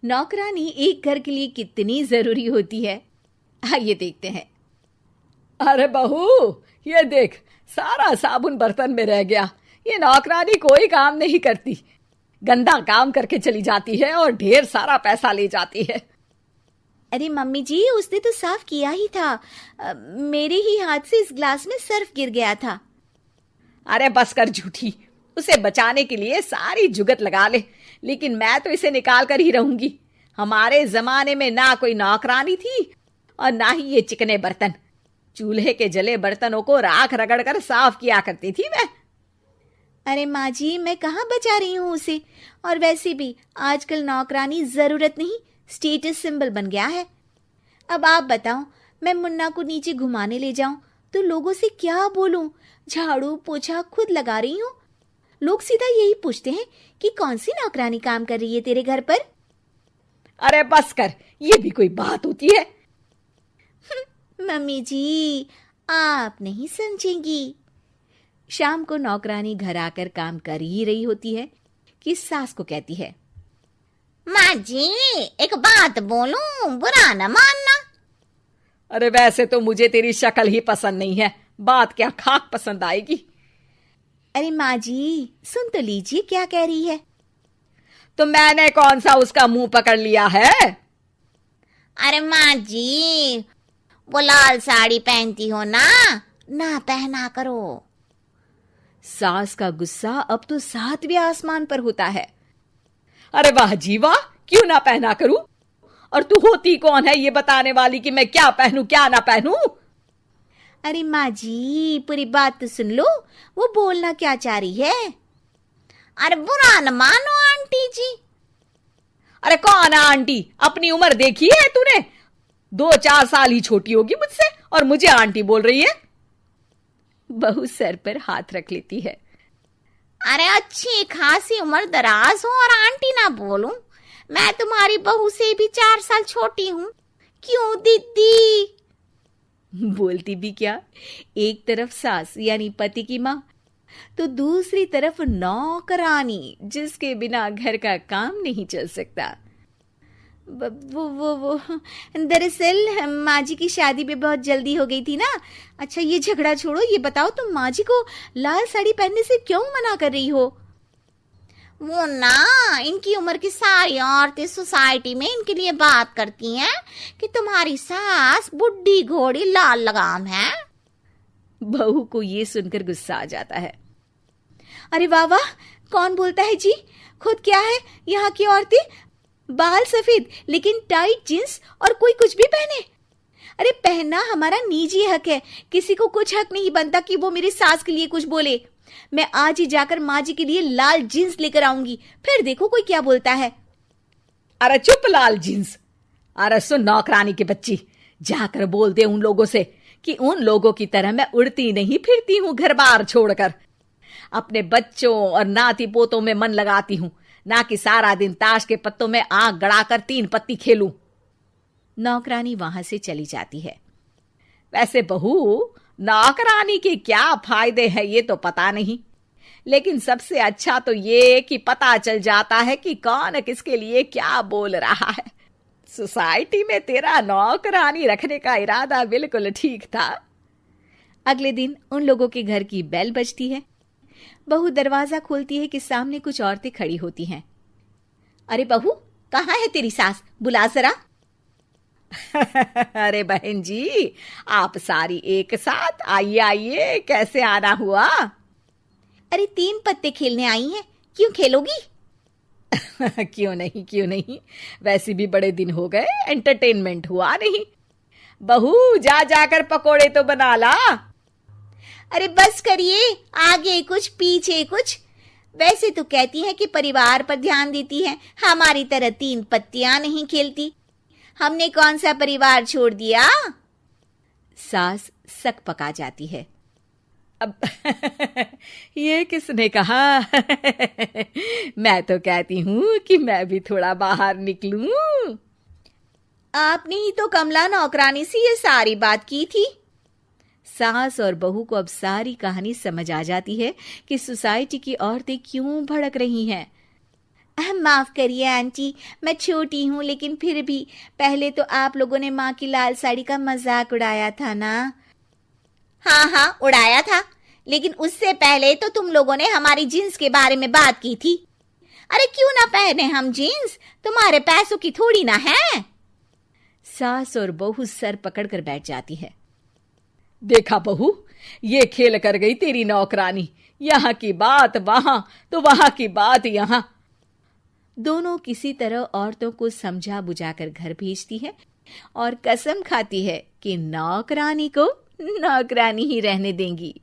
नौकरानी एक घर के लिए कितनी जरूरी होती है, आइए देखते हैं। अरे बहू, ये देख, सारा साबुन बर्तन में रह गया। ये नौकरानी कोई काम नहीं करती, गंदा काम करके चली जाती है और ढेर सारा पैसा ले जाती है। अरे मम्मी जी, उसने तो साफ किया ही था। मेरे ही हाथ से इस ग्लास में सर्फ गिर गया था। अरे बस कर झूठी, उसे बचाने के लिए सारी जुगत लगा ले, लेकिन मैं तो इसे निकाल कर ही रहूंगी। हमारे जमाने में ना कोई नौकरानी थी और ना ही ये चिकने बर्तन। चूल्हे के जले बर्तनों को राख रगड़ कर साफ किया करती थी मैं। अरे माँ जी, मैं कहाँ बचा रही हूँ उसे। और वैसे भी आजकल नौकरानी जरूरत नहीं, स्टेटस सिंबल बन गया है। अब आप बताओ, मैं मुन्ना को नीचे घुमाने ले जाऊं तो लोगों से क्या बोलूं? झाड़ू पोछा खुद लगा रही हूँ। लोग सीधा यही पूछते हैं कि कौन सी नौकरानी काम कर रही है तेरे घर पर। अरे बस कर, ये भी कोई बात होती है? मम्मी जी, आप नहीं समझेंगी। शाम को नौकरानी घर आकर काम कर ही रही होती है कि सास को कहती है, माँ जी, एक बात बोलूं, बुरा न मानना। अरे वैसे तो मुझे तेरी शक्ल ही पसंद नहीं है, बात क्या खाक पसंद आएगी। अरे माँ जी, सुन तो लीजिए क्या कह रही है। तो मैंने कौन सा उसका मुंह पकड़ लिया है? अरे माँ जी, वो लाल साड़ी पहनती हो ना, ना पहना करो। सास का गुस्सा अब तो 7वें आसमान पर होता है। अरे वाह जी वाह, क्यों ना पहना करूं? और तू होती कौन है ये बताने वाली कि मैं क्या पहनूं क्या ना पहनूं? अरे माँ जी, पूरी बात तो सुन लो, वो बोलना क्या चाह रही है। अरे बुरा न मानो आंटी जी। अरे कौन है आंटी? अपनी उम्र देखी है तूने? 2-4 साल ही छोटी होगी मुझसे और मुझे आंटी बोल रही है। बहू सर पर हाथ रख लेती है। अरे अच्छी खासी उम्र दराज हो और आंटी ना बोलूं? मैं तुम्हारी बहू से भी 4 साल छोटी हूं। क्यों दीदी? बोलती भी क्या, एक तरफ सास यानी पति की माँ, तो दूसरी तरफ नौकरानी जिसके बिना घर का काम नहीं चल सकता। वो दरअसल माँ जी की शादी भी बहुत जल्दी हो गई थी ना। अच्छा ये झगड़ा छोड़ो, ये बताओ तुम माँ जी को लाल साड़ी पहनने से क्यों मना कर रही हो? वो ना, इनकी उम्र की सारी औरतें सोसाइटी में इनके लिए बात करती हैं कि तुम्हारी सास बुढ़ी घोड़ी लाल लगाम है। बहू को ये सुनकर गुस्सा आ जाता है। अरे वाह वाह, कौन बोलता है जी? खुद क्या है यहाँ की औरतें, बाल सफेद लेकिन टाइट जींस और कोई कुछ भी पहने। अरे पहनना हमारा निजी हक है, किसी को कुछ हक नहीं बनता कि वो मेरी सास के लिए कुछ बोले। मैं आज ही जाकर माँ जी के लिए लाल जींस लेकर आऊंगी, फिर देखो कोई क्या बोलता है। अरे चुप लाल जींस। अरे सुन नौकरानी के बच्ची, जाकर बोल दे उन लोगों से कि उन लोगों की तरह मैं उड़ती नहीं फिरती हूं घर बार छोड़कर। अपने बच्चों और नाती पोतों में मन लगाती हूं, ना कि सारा दिन ताश के पत्तों में आंख गड़ाकर 3 पत्ती खेलूं। नौकरानी वहां से चली जाती है। वैसे बहू, नौकरानी के क्या फायदे हैं ये तो पता नहीं, लेकिन सबसे अच्छा तो ये कि पता चल जाता है कि कौन किसके लिए क्या बोल रहा है। सोसाइटी में तेरा नौकरानी रखने का इरादा बिल्कुल ठीक था। अगले दिन उन लोगों के घर की बेल बजती है। बहू दरवाजा खोलती है कि सामने कुछ औरतें खड़ी होती हैं। अरे बहू, कहाँ है तेरी सास? बुला जरा। अरे बहन जी, आप सारी एक साथ आइए आइए, कैसे आना हुआ? अरे 3 पत्ते खेलने आई हैं, क्यों खेलोगी? क्यों नहीं क्यों नहीं, वैसे भी बड़े दिन हो गए, एंटरटेनमेंट हुआ नहीं। बहू जा जाकर पकोड़े तो बना ला। अरे बस करिए, आगे कुछ पीछे कुछ। वैसे तो कहती है कि परिवार पर ध्यान देती है, हमारी तरह 3 पत्तियां नहीं खेलती। हमने कौन सा परिवार छोड़ दिया? सास सक पका जाती है। अब ये किसने कहा? मैं तो कहती हूं कि मैं भी थोड़ा बाहर निकलूं। आपने ही तो कमला नौकरानी से ये सारी बात की थी। सास और बहू को अब सारी कहानी समझ आ जाती है कि सोसाइटी की औरतें क्यों भड़क रही हैं। माफ करिए आंटी, मैं छोटी हूँ, लेकिन फिर भी पहले तो आप लोगों ने माँ की लाल साड़ी का मजाक उड़ाया था ना। हाँ हाँ, उड़ाया था, लेकिन उससे पहले तो तुम लोगों ने हमारी जीन्स के बारे में बात की थी। अरे क्यों ना पहने हम जीन्स, तुम्हारे पैसों की थोड़ी ना है। सास और बहू सर पकड़ कर बैठ जाती है। देखा बहू, ये खेल कर गई तेरी नौकरानी, यहाँ की बात वहां तो वहां की बात यहाँ। दोनों किसी तरह औरतों को समझा बुझाकर घर भेजती है और कसम खाती है कि नौकरानी को नौकरानी ही रहने देंगी।